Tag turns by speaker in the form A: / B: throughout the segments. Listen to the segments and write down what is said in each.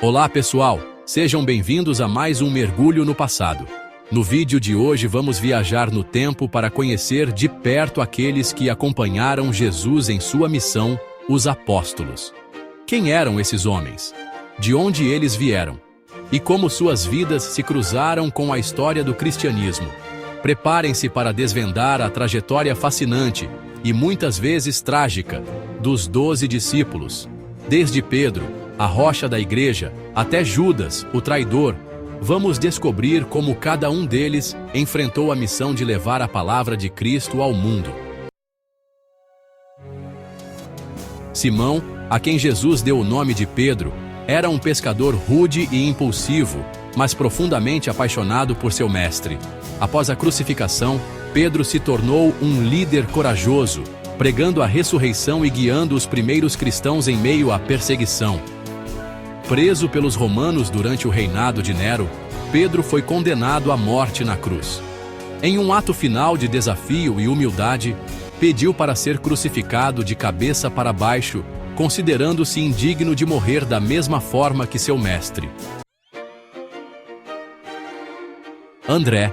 A: Olá pessoal, sejam bem-vindos a mais um mergulho no passado. No vídeo de hoje vamos viajar no tempo para conhecer de perto aqueles que acompanharam Jesus em sua missão, os apóstolos. Quem eram esses homens? De onde eles vieram? E como suas vidas se cruzaram com a história do cristianismo? Preparem-se para desvendar a trajetória fascinante e muitas vezes trágica dos 12 discípulos, desde Pedro, a rocha da igreja, até Judas, o traidor. Vamos descobrir como cada um deles enfrentou a missão de levar a palavra de Cristo ao mundo. Simão, a quem Jesus deu o nome de Pedro, era um pescador rude e impulsivo, mas profundamente apaixonado por seu mestre. Após a crucificação, Pedro se tornou um líder corajoso, pregando a ressurreição e guiando os primeiros cristãos em meio à perseguição. Preso pelos romanos durante o reinado de Nero, Pedro foi condenado à morte na cruz. Em um ato final de desafio e humildade, pediu para ser crucificado de cabeça para baixo, considerando-se indigno de morrer da mesma forma que seu mestre. André,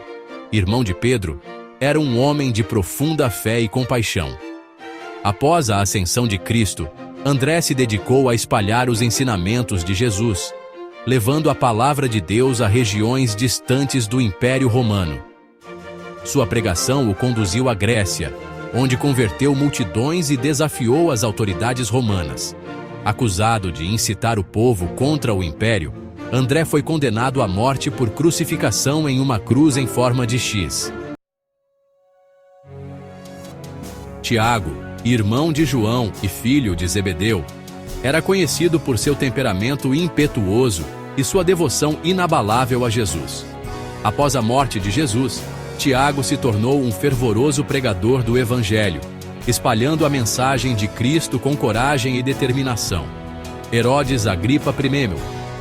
A: irmão de Pedro, era um homem de profunda fé e compaixão. Após a ascensão de Cristo, André se dedicou a espalhar os ensinamentos de Jesus, levando a palavra de Deus a regiões distantes do Império Romano. Sua pregação o conduziu à Grécia, onde converteu multidões e desafiou as autoridades romanas. Acusado de incitar o povo contra o Império, André foi condenado à morte por crucificação em uma cruz em forma de X. Tiago, irmão de João e filho de Zebedeu, era conhecido por seu temperamento impetuoso e sua devoção inabalável a Jesus. Após a morte de Jesus, Tiago se tornou um fervoroso pregador do Evangelho, espalhando a mensagem de Cristo com coragem e determinação. Herodes Agripa I,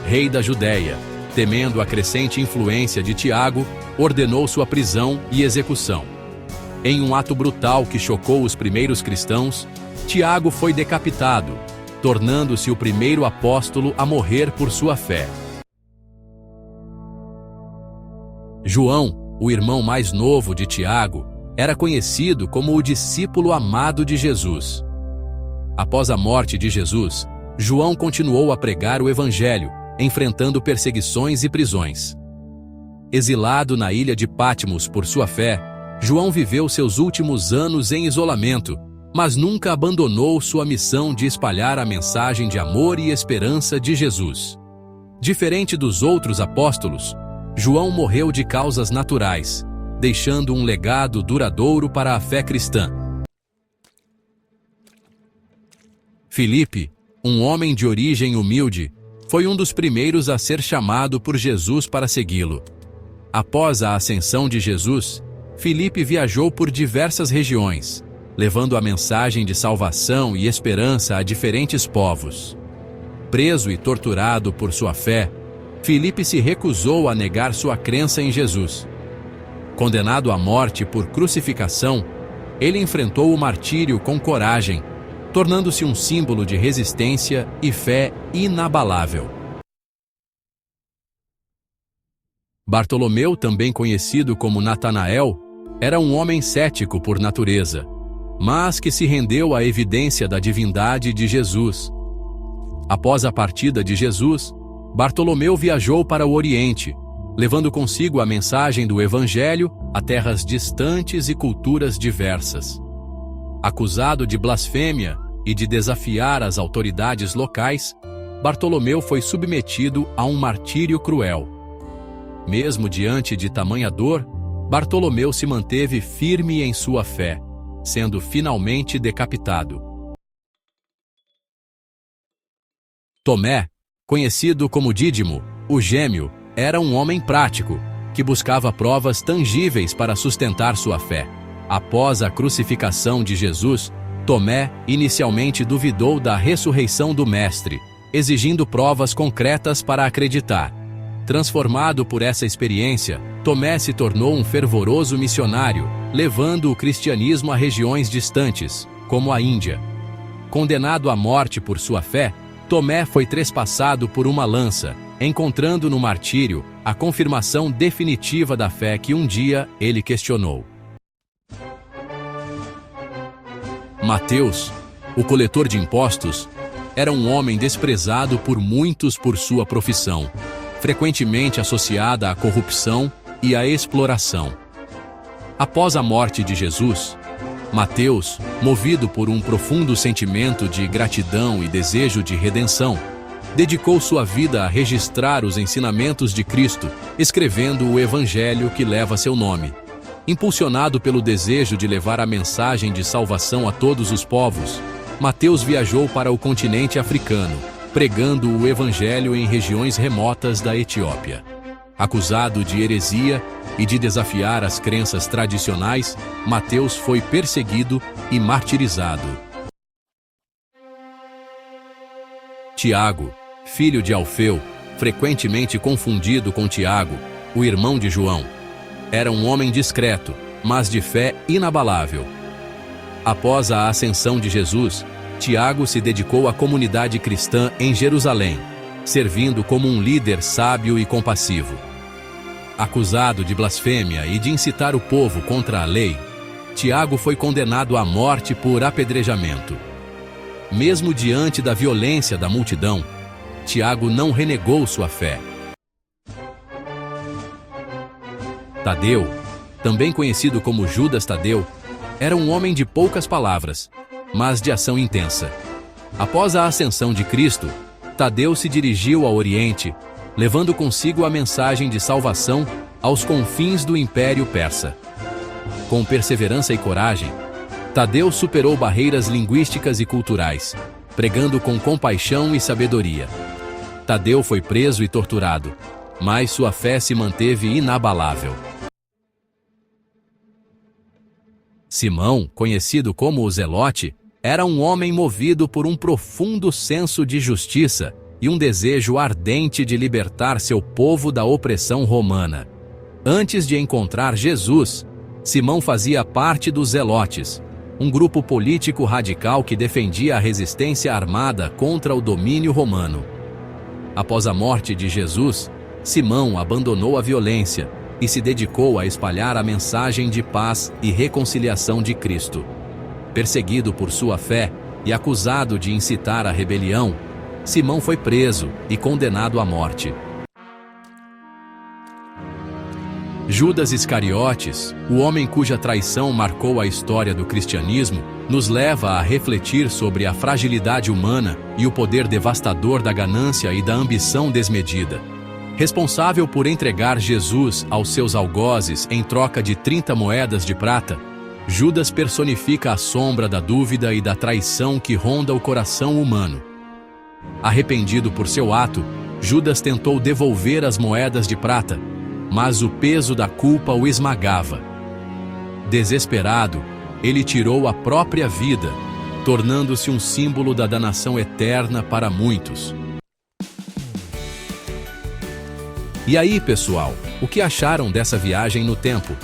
A: rei da Judéia, temendo a crescente influência de Tiago, ordenou sua prisão e execução. Em um ato brutal que chocou os primeiros cristãos, Tiago foi decapitado, tornando-se o primeiro apóstolo a morrer por sua fé. João, o irmão mais novo de Tiago, era conhecido como o discípulo amado de Jesus. Após a morte de Jesus, João continuou a pregar o Evangelho, enfrentando perseguições e prisões. Exilado na ilha de Patmos por sua fé, João viveu seus últimos anos em isolamento, mas nunca abandonou sua missão de espalhar a mensagem de amor e esperança de Jesus. Diferente dos outros apóstolos, João morreu de causas naturais, deixando um legado duradouro para a fé cristã. Filipe, um homem de origem humilde, foi um dos primeiros a ser chamado por Jesus para segui-lo. Após a ascensão de Jesus, Filipe viajou por diversas regiões, levando a mensagem de salvação e esperança a diferentes povos. Preso e torturado por sua fé, Filipe se recusou a negar sua crença em Jesus. Condenado à morte por crucificação, ele enfrentou o martírio com coragem, tornando-se um símbolo de resistência e fé inabalável. Bartolomeu, também conhecido como Natanael, era um homem cético por natureza, mas que se rendeu à evidência da divindade de Jesus. Após a partida de Jesus, Bartolomeu viajou para o Oriente, levando consigo a mensagem do Evangelho a terras distantes e culturas diversas. Acusado de blasfêmia e de desafiar as autoridades locais, Bartolomeu foi submetido a um martírio cruel. Mesmo diante de tamanha dor, Bartolomeu se manteve firme em sua fé, sendo finalmente decapitado. Tomé, conhecido como Dídimo, o gêmeo, era um homem prático, que buscava provas tangíveis para sustentar sua fé. Após a crucificação de Jesus, Tomé inicialmente duvidou da ressurreição do Mestre, exigindo provas concretas para acreditar. Transformado por essa experiência, Tomé se tornou um fervoroso missionário, levando o cristianismo a regiões distantes, como a Índia. Condenado à morte por sua fé, Tomé foi trespassado por uma lança, encontrando no martírio a confirmação definitiva da fé que um dia ele questionou. Mateus, o coletor de impostos, era um homem desprezado por muitos por sua profissão, frequentemente associada à corrupção e à exploração. Após a morte de Jesus, Mateus, movido por um profundo sentimento de gratidão e desejo de redenção, dedicou sua vida a registrar os ensinamentos de Cristo, escrevendo o Evangelho que leva seu nome. Impulsionado pelo desejo de levar a mensagem de salvação a todos os povos, Mateus viajou para o continente africano, pregando o Evangelho em regiões remotas da Etiópia. Acusado de heresia e de desafiar as crenças tradicionais, Mateus foi perseguido e martirizado. Tiago, filho de Alfeu, frequentemente confundido com Tiago, o irmão de João, era um homem discreto, mas de fé inabalável. Após a ascensão de Jesus, Tiago se dedicou à comunidade cristã em Jerusalém, servindo como um líder sábio e compassivo. Acusado de blasfêmia e de incitar o povo contra a lei, Tiago foi condenado à morte por apedrejamento. Mesmo diante da violência da multidão, Tiago não renegou sua fé. Tadeu, também conhecido como Judas Tadeu, era um homem de poucas palavras, mas de ação intensa. Após a ascensão de Cristo, Tadeu se dirigiu ao Oriente, levando consigo a mensagem de salvação aos confins do Império Persa. Com perseverança e coragem, Tadeu superou barreiras linguísticas e culturais, pregando com compaixão e sabedoria. Tadeu foi preso e torturado, mas sua fé se manteve inabalável. Simão, conhecido como o Zelote, era um homem movido por um profundo senso de justiça e um desejo ardente de libertar seu povo da opressão romana. Antes de encontrar Jesus, Simão fazia parte dos Zelotes, um grupo político radical que defendia a resistência armada contra o domínio romano. Após a morte de Jesus, Simão abandonou a violência e se dedicou a espalhar a mensagem de paz e reconciliação de Cristo. Perseguido por sua fé e acusado de incitar a rebelião, Simão foi preso e condenado à morte. Judas Iscariotes, o homem cuja traição marcou a história do cristianismo, nos leva a refletir sobre a fragilidade humana e o poder devastador da ganância e da ambição desmedida. Responsável por entregar Jesus aos seus algozes em troca de 30 moedas de prata, Judas personifica a sombra da dúvida e da traição que ronda o coração humano. Arrependido por seu ato, Judas tentou devolver as moedas de prata, mas o peso da culpa o esmagava. Desesperado, ele tirou a própria vida, tornando-se um símbolo da danação eterna para muitos. E aí, pessoal, o que acharam dessa viagem no tempo?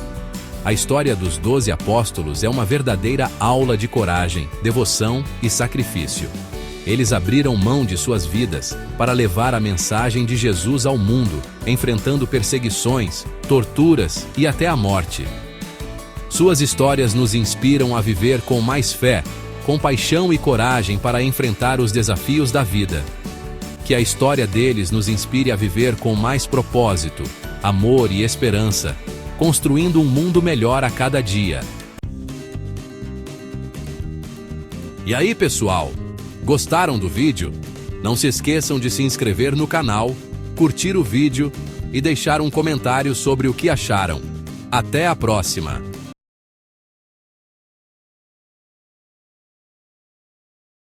A: A história dos 12 apóstolos é uma verdadeira aula de coragem, devoção e sacrifício. Eles abriram mão de suas vidas para levar a mensagem de Jesus ao mundo, enfrentando perseguições, torturas e até a morte. Suas histórias nos inspiram a viver com mais fé, compaixão e coragem para enfrentar os desafios da vida. Que a história deles nos inspire a viver com mais propósito, amor e esperança, construindo um mundo melhor a cada dia. E aí, pessoal? Gostaram do vídeo? Não se esqueçam de se inscrever no canal, curtir o vídeo e deixar um comentário sobre o que acharam. Até a próxima!